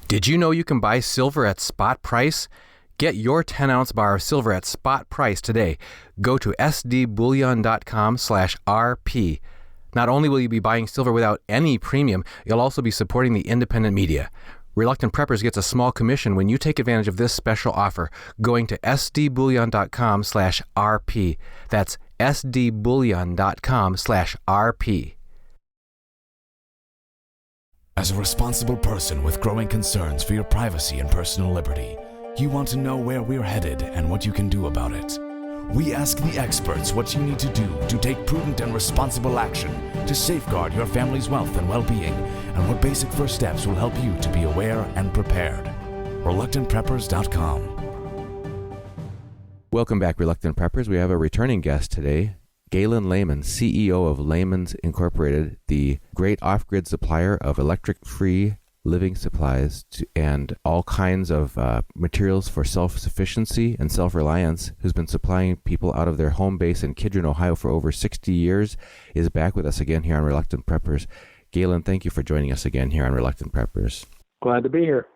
Did you know you can buy silver at spot price? Get your 10-ounce bar of silver at spot price today. Go to sdbullion.com/RP. Not only will you be buying silver without any premium, you'll also be supporting the independent media. Reluctant Preppers gets a small commission when you take advantage of this special offer, going to sdbullion.com/RP. That's sdbullion.com/RP. As a responsible person with growing concerns for your privacy and personal liberty, you want to know where we're headed and what you can do about it. We ask the experts what you need to do to take prudent and responsible action to safeguard your family's wealth and well-being, and what basic first steps will help you to be aware and prepared. ReluctantPreppers.com. Welcome back, Reluctant Preppers. We have a returning guest today, Galen Lehman, CEO of Lehman's Incorporated, the great off-grid supplier of electric-free living supplies and all kinds of materials for self-sufficiency and self-reliance, who's been supplying people out of their home base in Kidron, Ohio for over 60 years, is back with us again here on Reluctant Preppers. Galen, thank you for joining us again here on Reluctant Preppers. Glad to be here.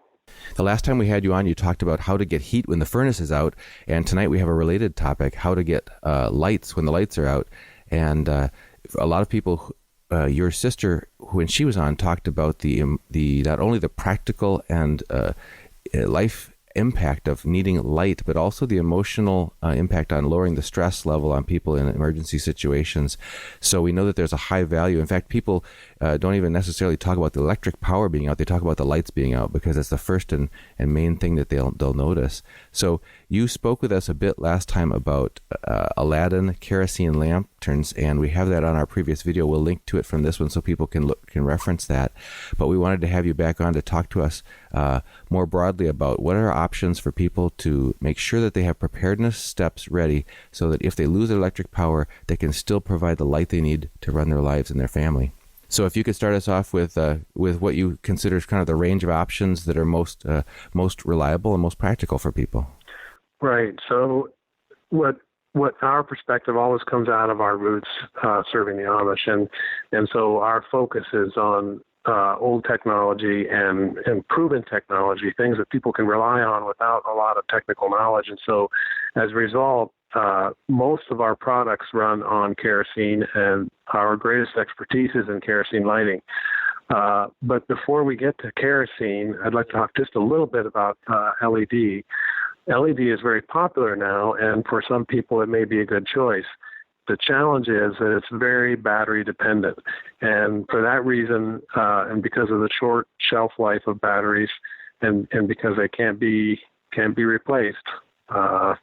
The last time we had you on, you talked about how to get heat when the furnace is out, and tonight we have a related topic, how to get lights when the lights are out. And a lot of people, your sister, when she was on, talked about the not only the practical and life impact of needing light, but also the emotional impact on lowering the stress level on people in emergency situations. So we know that there's a high value. In fact, people don't even necessarily talk about the electric power being out. They talk about the lights being out because that's the first and main thing that they'll notice. So you spoke with us a bit last time about Aladdin kerosene lanterns, and we have that on our previous video. We'll link to it from this one so people can reference that. But we wanted to have you back on to talk to us more broadly about what are options for people to make sure that they have preparedness steps ready so that if they lose their electric power, they can still provide the light they need to run their lives and their family. So if you could start us off with what you consider kind of the range of options that are most reliable and most practical for people. Right. So what our perspective always comes out of our roots serving the Amish, and so our focus is on old technology and proven technology, things that people can rely on without a lot of technical knowledge. And so as a result, most of our products run on kerosene, and our greatest expertise is in kerosene lighting. But before we get to kerosene, I'd like to talk just a little bit about LED. LED is very popular now, and for some people it may be a good choice. The challenge is that it's very battery dependent. And for that reason, and because of the short shelf life of batteries, and because they can't be replaced,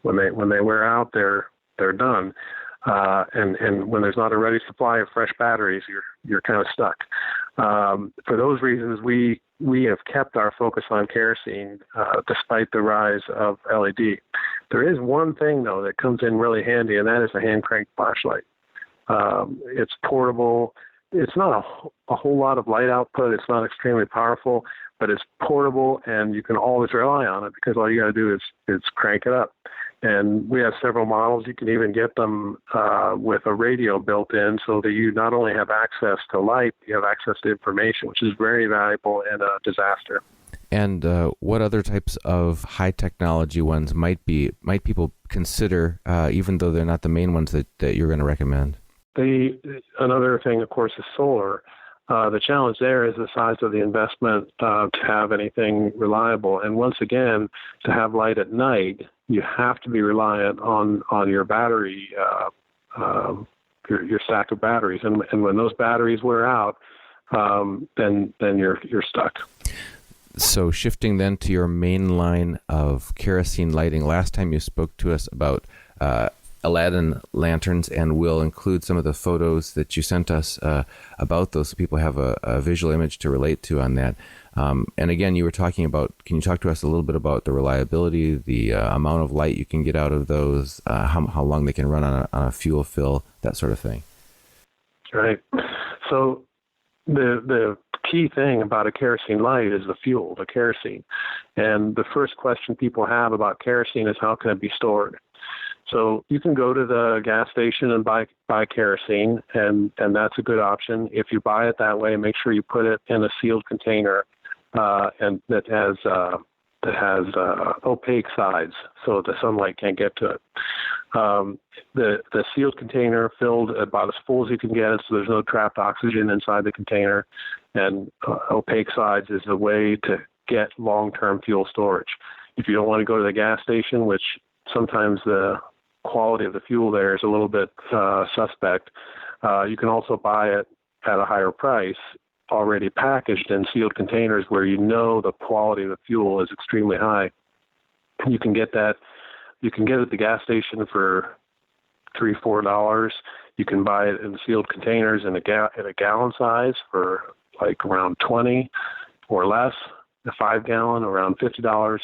when they wear out, they're done. And when there's not a ready supply of fresh batteries, you're kind of stuck. For those reasons, we have kept our focus on kerosene despite the rise of LED. There is one thing, though, that comes in really handy, and that is a hand crank flashlight. It's portable. It's not a whole lot of light output. It's not extremely powerful, but it's portable, and you can always rely on it because all you got to do is crank it up. And we have several models. You can even get them with a radio built in so that you not only have access to light, you have access to information, which is very valuable in a disaster. And what other types of high technology ones might people consider, even though they're not the main ones that you're going to recommend? Another thing, of course, is solar. The challenge there is the size of the investment to have anything reliable. And once again, to have light at night, you have to be reliant on your battery, your stack of batteries. And when those batteries wear out, then you're stuck. So shifting then to your main line of kerosene lighting, last time you spoke to us about Aladdin lanterns, and we'll include some of the photos that you sent us about those so people have a visual image to relate to on that. And again, you were talking about, can you talk to us a little bit about the reliability, the amount of light you can get out of those, how long they can run on a fuel fill, that sort of thing? Right. So the key thing about a kerosene light is the fuel, the kerosene. And the first question people have about kerosene is how can it be stored? So you can go to the gas station and buy kerosene, and that's a good option. If you buy it that way, make sure you put it in a sealed container and that has opaque sides, so the sunlight can't get to it. The sealed container filled about as full as you can get it, so there's no trapped oxygen inside the container, and opaque sides is a way to get long-term fuel storage. If you don't want to go to the gas station, which sometimes the quality of the fuel there is a little bit suspect, you can also buy it at a higher price, already packaged in sealed containers where you know the quality of the fuel is extremely high. You can get that. You can get it at the gas station for $3-4. You can buy it in sealed containers in a gallon size for like around 20 or less. A 5-gallon around $50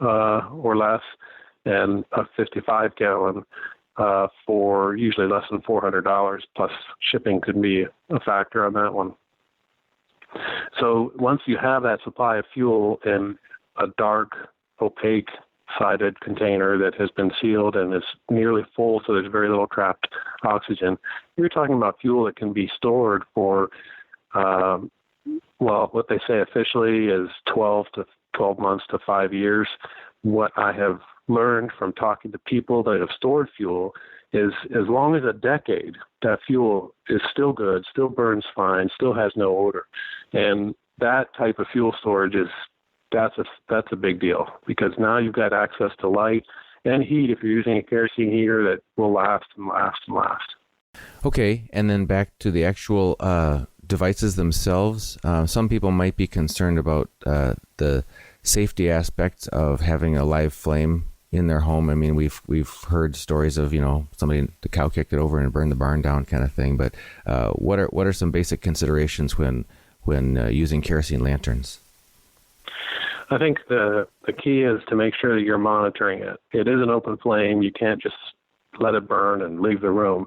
or less, and a 55-gallon for usually less than $400. Plus shipping could be a factor on that one. So once you have that supply of fuel in a dark, opaque sided container that has been sealed and is nearly full, so there's very little trapped oxygen, you're talking about fuel that can be stored for, what they say officially is 12 months to 5 years. What I have learned from talking to people that have stored fuel is as long as a decade, that fuel is still good, still burns fine, still has no odor. And that type of fuel storage that's a big deal, because now you've got access to light and heat if you're using a kerosene heater that will last and last and last. Okay, and then back to the actual devices themselves. Some people might be concerned about the safety aspects of having a live flame in their home. I mean, we've heard stories of, somebody, the cow kicked it over and burned the barn down kind of thing. But what are some basic considerations when using kerosene lanterns? I think the key is to make sure that you're monitoring it. It is an open flame. You can't just let it burn and leave the room.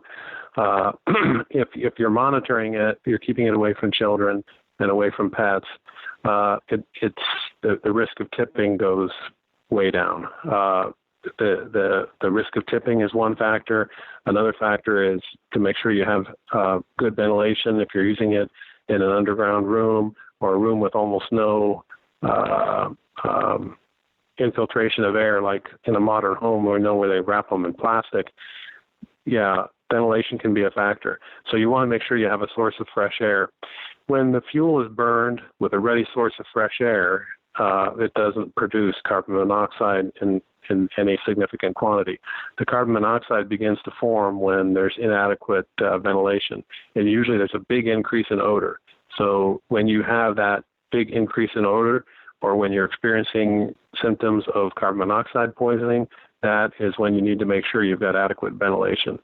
If you're monitoring it, you're keeping it away from children and away from pets. It's the risk of tipping goes way down. The risk of tipping is one factor. Another factor is to make sure you have good ventilation if you're using it in an underground room or a room with almost no infiltration of air, like in a modern home where they wrap them in plastic. Yeah, ventilation can be a factor. So you want to make sure you have a source of fresh air. When the fuel is burned with a ready source of fresh air, it doesn't produce carbon monoxide in any significant quantity. The carbon monoxide begins to form when there's inadequate ventilation, and usually there's a big increase in odor. So when you have that big increase in odor, or when you're experiencing symptoms of carbon monoxide poisoning, that is when you need to make sure you've got adequate ventilation.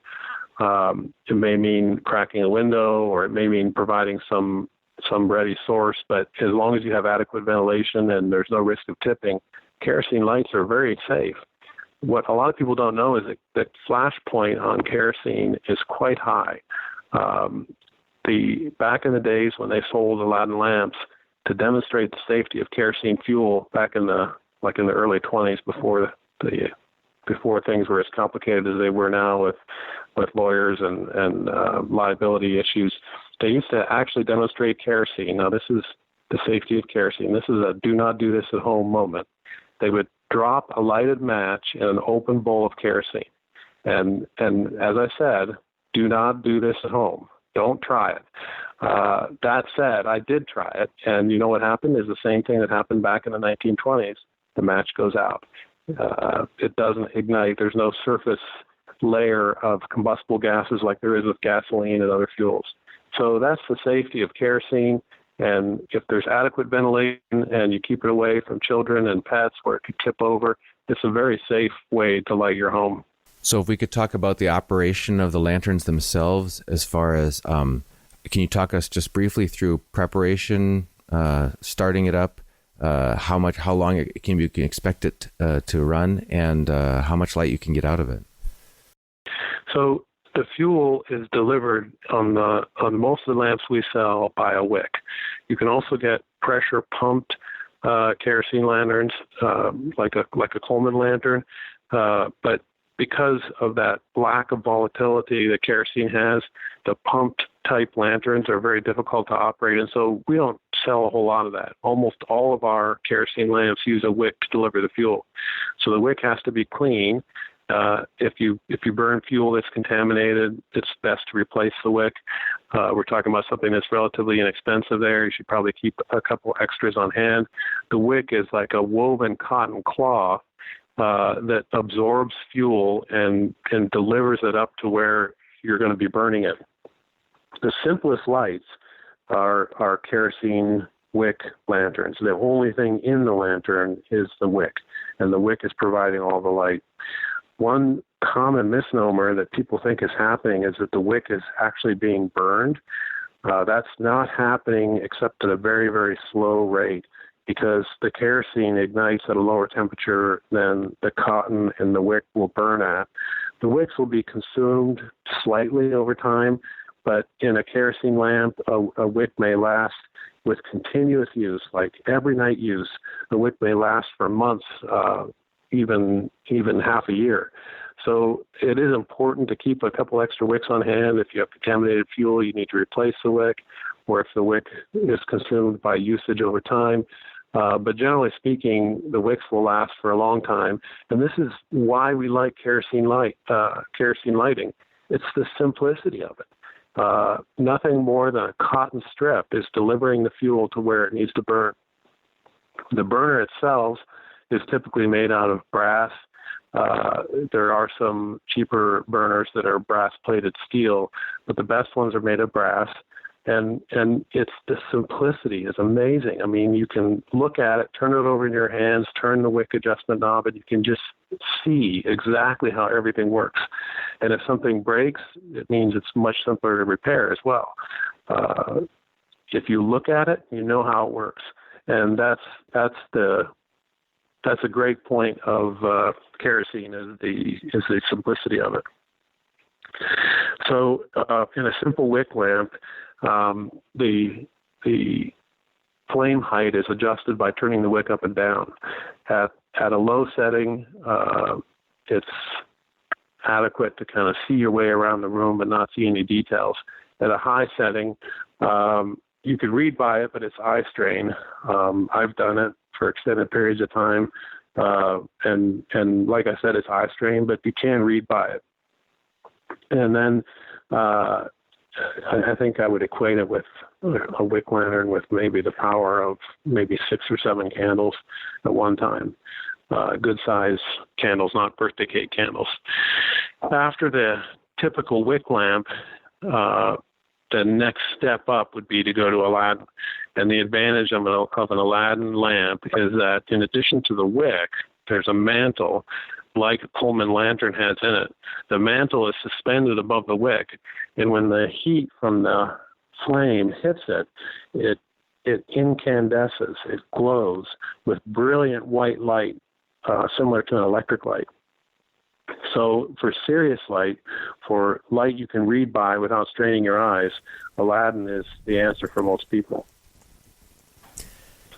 It may mean cracking a window, or it may mean providing some ready source, but as long as you have adequate ventilation and there's no risk of tipping, kerosene lights are very safe. What a lot of people don't know is that flash point on kerosene is quite high. Back in the days when they sold Aladdin lamps, to demonstrate the safety of kerosene fuel back in the early 20s, before things were as complicated as they were now with lawyers and liability issues, they used to actually demonstrate kerosene. Now, this is the safety of kerosene. This is a do not do this at home moment. They would drop a lighted match in an open bowl of kerosene. And as I said, do not do this at home. Don't try it. That said, I did try it, and you know what happened is the same thing that happened back in the 1920s. The match goes out. It doesn't ignite. There's no surface layer of combustible gases like there is with gasoline and other fuels. So that's the safety of kerosene. And if there's adequate ventilation and you keep it away from children and pets where it could tip over, it's a very safe way to light your home. So if we could talk about the operation of the lanterns themselves, as far as, can you talk us just briefly through preparation, starting it up, how long you can expect it to run, and how much light you can get out of it? So the fuel is delivered on most of the lamps we sell by a wick. You can also get pressure pumped kerosene lanterns, like a Coleman lantern, but because of that lack of volatility that kerosene has, the pumped type lanterns are very difficult to operate, and so we don't sell a whole lot of that. Almost all of our kerosene lamps use a wick to deliver the fuel. So the wick has to be clean. If you burn fuel that's contaminated, it's best to replace the wick. We're talking about something that's relatively inexpensive there. You should probably keep a couple extras on hand. The wick is like a woven cotton cloth that absorbs fuel and delivers it up to where you're going to be burning it. The simplest lights are kerosene wick lanterns. The only thing in the lantern is the wick, and the wick is providing all the light. One common misnomer that people think is happening is that the wick is actually being burned. That's not happening except at a very, very slow rate, because the kerosene ignites at a lower temperature than the cotton and the wick will burn at. The wicks will be consumed slightly over time, but in a kerosene lamp, a wick may last with continuous use, like every night use. The wick may last for months, even half a year. So it is important to keep a couple extra wicks on hand. If you have contaminated fuel, you need to replace the wick, or if the wick is consumed by usage over time. But generally speaking, the wicks will last for a long time. And this is why we like kerosene lighting. It's the simplicity of it. Nothing more than a cotton strip is delivering the fuel to where it needs to burn. The burner itself is typically made out of brass. There are some cheaper burners that are brass-plated steel, but the best ones are made of brass. And it's the simplicity is amazing. I mean, you can look at it, turn it over in your hands, turn the wick adjustment knob, and you can just see exactly how everything works. And if something breaks, it means it's much simpler to repair as well. If you look at it, you know how it works. And that's a great point of kerosene is the simplicity of it. So in a simple wick lamp, the flame height is adjusted by turning the wick up and down. At a low setting, it's adequate to kind of see your way around the room but not see any details. At a high setting, you could read by it, but it's eye strain. I've done it for extended periods of time, and like I said, it's eye strain, but you can read by it. And then I think I would equate it with a wick lantern with maybe the power of maybe 6 or 7 candles at one time. Good size candles, not birthday cake candles. After the typical wick lamp, the next step up would be to go to Aladdin. And the advantage of an Aladdin lamp is that in addition to the wick, there's a mantle like a Coleman lantern has in it. The mantle is suspended above the wick, and when the heat from the flame hits it, it incandesces, it glows with brilliant white light, similar to an electric light. So for serious light, for light you can read by without straining your eyes, Aladdin is the answer for most people.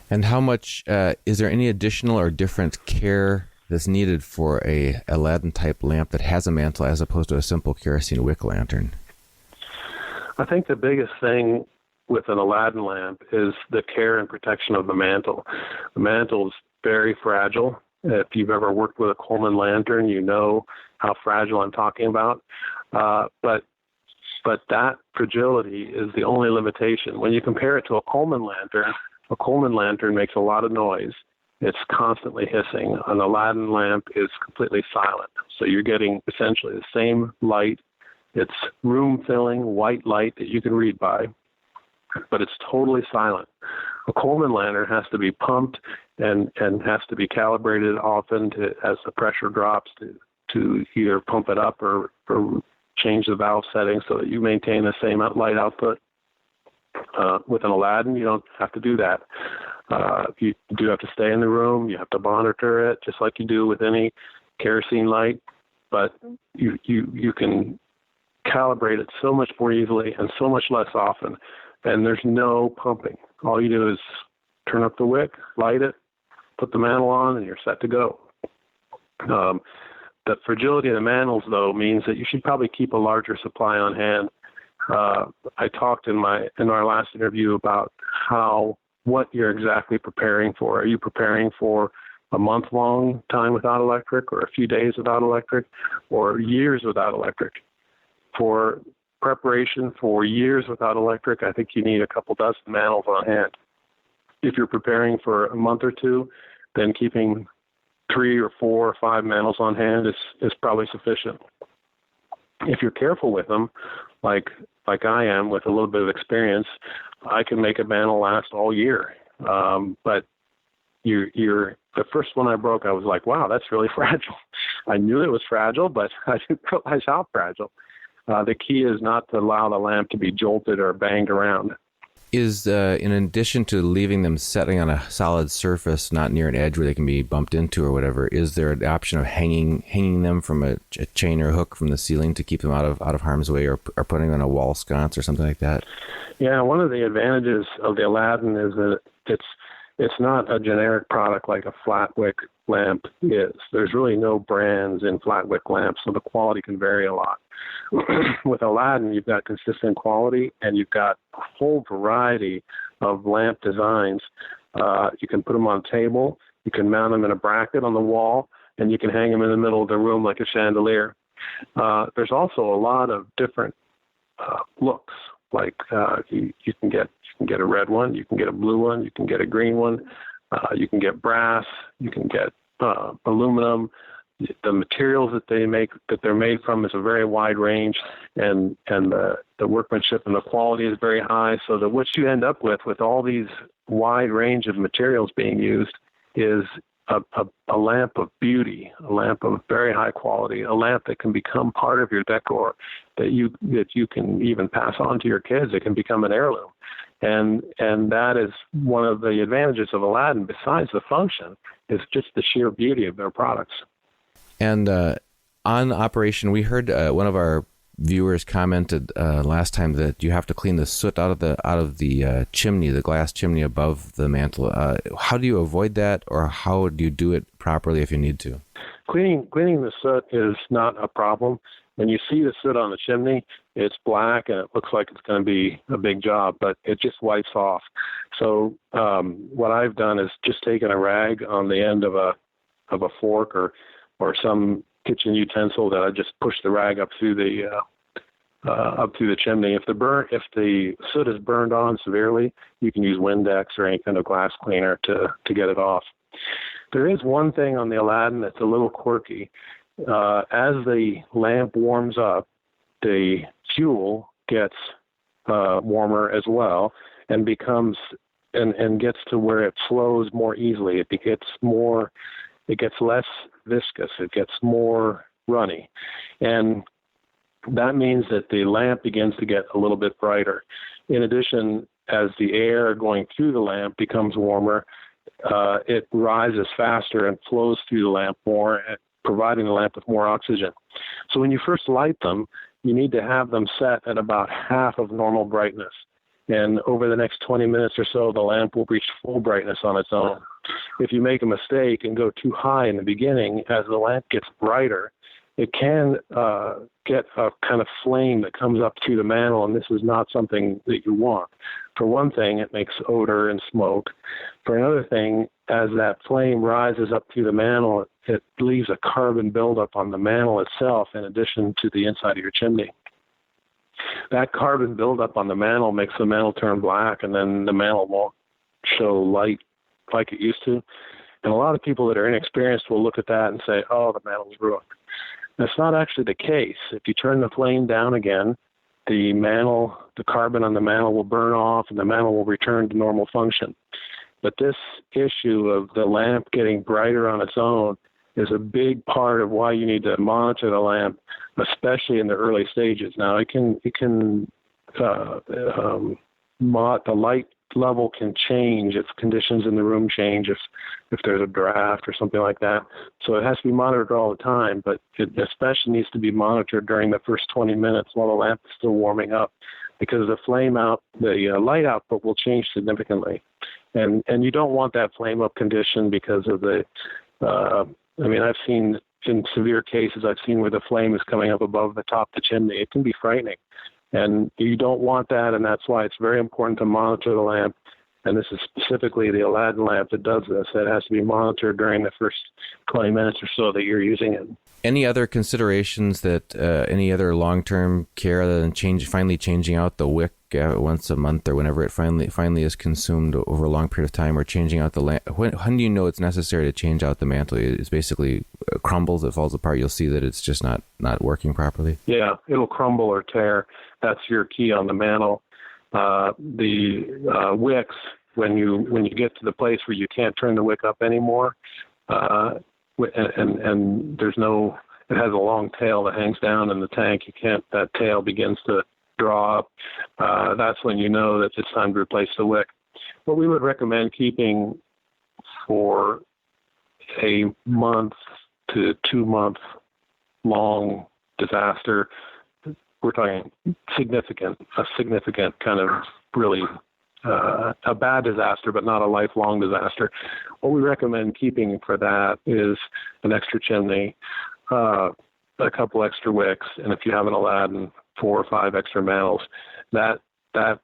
And how much, is there any additional or different care that's needed for a Aladdin-type lamp that has a mantle as opposed to a simple kerosene wick lantern? I think the biggest thing with an Aladdin lamp is the care and protection of the mantle. The mantle is very fragile. If you've ever worked with a Coleman lantern, you know how fragile I'm talking about. But that fragility is the only limitation. When you compare it to a Coleman lantern makes a lot of noise. It's constantly hissing. An Aladdin lamp is completely silent. So you're getting essentially the same light. It's room-filling white light that you can read by, but it's totally silent. A Coleman lantern has to be pumped and has to be calibrated often as the pressure drops to either pump it up or change the valve setting so that you maintain the same light output. With an Aladdin, you don't have to do that. You do have to stay in the room. You have to monitor it just like you do with any kerosene light, but you can calibrate it so much more easily and so much less often, and there's no pumping. All you do is turn up the wick, light it, put the mantle on, and you're set to go. The fragility of the mantles, though, means that you should probably keep a larger supply on hand. I talked in our last interview about how what you're exactly preparing for. Are you preparing for a month-long time without electric, or a few days without electric, or years without electric? For preparation for years without electric, I think you need a couple dozen mantles on hand. If you're preparing for a month or two, then keeping 3 or 4 or 5 mantles on hand is probably sufficient. If you're careful with them, like I am with a little bit of experience, I can make a mantle last all year. But the first one I broke, I was like, wow, that's really fragile. I knew it was fragile, but I didn't realize how fragile. The key is not to allow the lamp to be jolted or banged around. Is in addition to leaving them setting on a solid surface, not near an edge where they can be bumped into or whatever, is there an option of hanging them from a chain or hook from the ceiling to keep them out of harm's way, or putting them on a wall sconce or something like that? Yeah, one of the advantages of the Aladdin is that it's not a generic product like a flat wick lamp is. There's really no brands in flat wick lamps, so the quality can vary a lot. With Aladdin, you've got consistent quality, and you've got a whole variety of lamp designs. You can put them on a table, you can mount them in a bracket on the wall, and you can hang them in the middle of the room like a chandelier. There's also a lot of different looks. Like you can get a red one, you can get a blue one, you can get a green one, you can get brass, you can get aluminum. The materials that they're made from is a very wide range, and the workmanship and the quality is very high. So that what you end up with all these wide range of materials being used is a lamp of beauty, a lamp of very high quality, a lamp that can become part of your decor, that you can even pass on to your kids. It can become an heirloom. And that is one of the advantages of Aladdin, besides the function, is just the sheer beauty of their products. And on operation, we heard one of our viewers commented last time that you have to clean the soot out of the chimney, the glass chimney above the mantle. How do you avoid that, or how do you do it properly if you need to? Cleaning the soot is not a problem. When you see the soot on the chimney, it's black and it looks like it's going to be a big job, but it just wipes off. So what I've done is just taken a rag on the end of a fork or some kitchen utensil that I just push the rag up through the chimney. If the soot is burned on severely, you can use Windex or any kind of glass cleaner to get it off. There is one thing on the Aladdin that's a little quirky. As the lamp warms up, the fuel gets warmer as well and becomes and gets to where it flows more easily. It gets less viscous. It gets more runny. And that means that the lamp begins to get a little bit brighter. In addition, as the air going through the lamp becomes warmer, it rises faster and flows through the lamp more, providing the lamp with more oxygen. So when you first light them, you need to have them set at about half of normal brightness. And over the next 20 minutes or so, the lamp will reach full brightness on its own. If you make a mistake and go too high in the beginning, as the lamp gets brighter, it can get a kind of flame that comes up through the mantle, and this is not something that you want. For one thing, it makes odor and smoke. For another thing, as that flame rises up through the mantle, it leaves a carbon buildup on the mantle itself in addition to the inside of your chimney. That carbon buildup on the mantle makes the mantle turn black, and then the mantle won't show light like it used to. And a lot of people that are inexperienced will look at that and say, oh, the mantle's ruined. That's not actually the case. If you turn the flame down again, the carbon on the mantle will burn off and the mantle will return to normal function. But this issue of the lamp getting brighter on its own is a big part of why you need to monitor the lamp, especially in the early stages. Now, the light level can change if conditions in the room change, if there's a draft or something like that. So it has to be monitored all the time, but it especially needs to be monitored during the first 20 minutes while the lamp is still warming up, because the light output will change significantly. And you don't want that flame up condition because of I've seen in severe cases, where the flame is coming up above the top of the chimney. It can be frightening. And you don't want that, and that's why it's very important to monitor the lamp and this is specifically the Aladdin lamp that does this. It has to be monitored during the first 20 minutes or so that you're using it. Any other considerations that any other long-term care other than finally changing out the wick once a month or whenever it finally is consumed over a long period of time, or changing out the lamp? When do you know it's necessary to change out the mantle? It's basically crumbles, it falls apart. You'll see that it's just not working properly. Yeah, it'll crumble or tear. That's your key on the mantle. The wicks, when you get to the place where you can't turn the wick up anymore, and there's no, it has a long tail that hangs down in the tank. That tail begins to draw up. That's when you know that it's time to replace the wick. What we would recommend keeping for a month to 2 month long disaster, we're talking a significant kind of really a bad disaster, but not a lifelong disaster. What we recommend keeping for that is an extra chimney, a couple extra wicks, and if you have an Aladdin, 4 or 5 extra mantles. That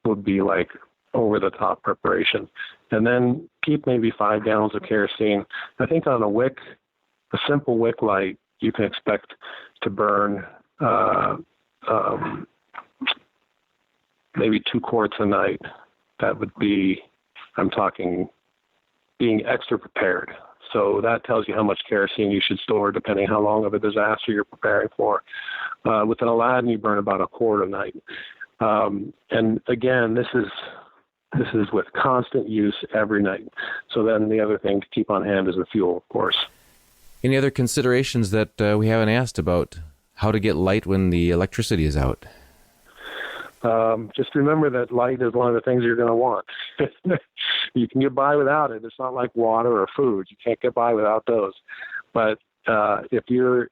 would be like over-the-top preparation. And then keep maybe 5 gallons of kerosene. I think on a simple wick light, you can expect to burn maybe 2 quarts a night. That would be, I'm talking, being extra prepared. So that tells you how much kerosene you should store depending how long of a disaster you're preparing for. With an Aladdin, you burn about 1 quart a night. And again, this is with constant use every night. So then the other thing to keep on hand is the fuel, of course. Any other considerations that we haven't asked about how to get light when the electricity is out? Just remember that light is one of the things you're going to want. You can get by without it. It's not like water or food. You can't get by without those. But if you're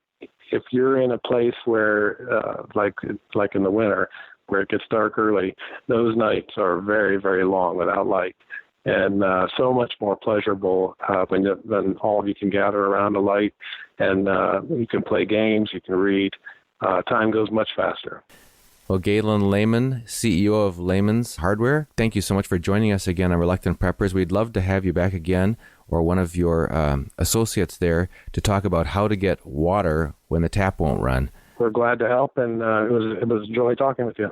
in a place where, like in the winter, where it gets dark early, those nights are very, very long without light, and so much more pleasurable when all of you can gather around a light, and you can play games, you can read. Time goes much faster. Well, Galen Lehman, CEO of Lehman's Hardware, thank you so much for joining us again on Reluctant Preppers. We'd love to have you back again, or one of your associates there, to talk about how to get water when the tap won't run. We're glad to help, and it was a joy talking with you.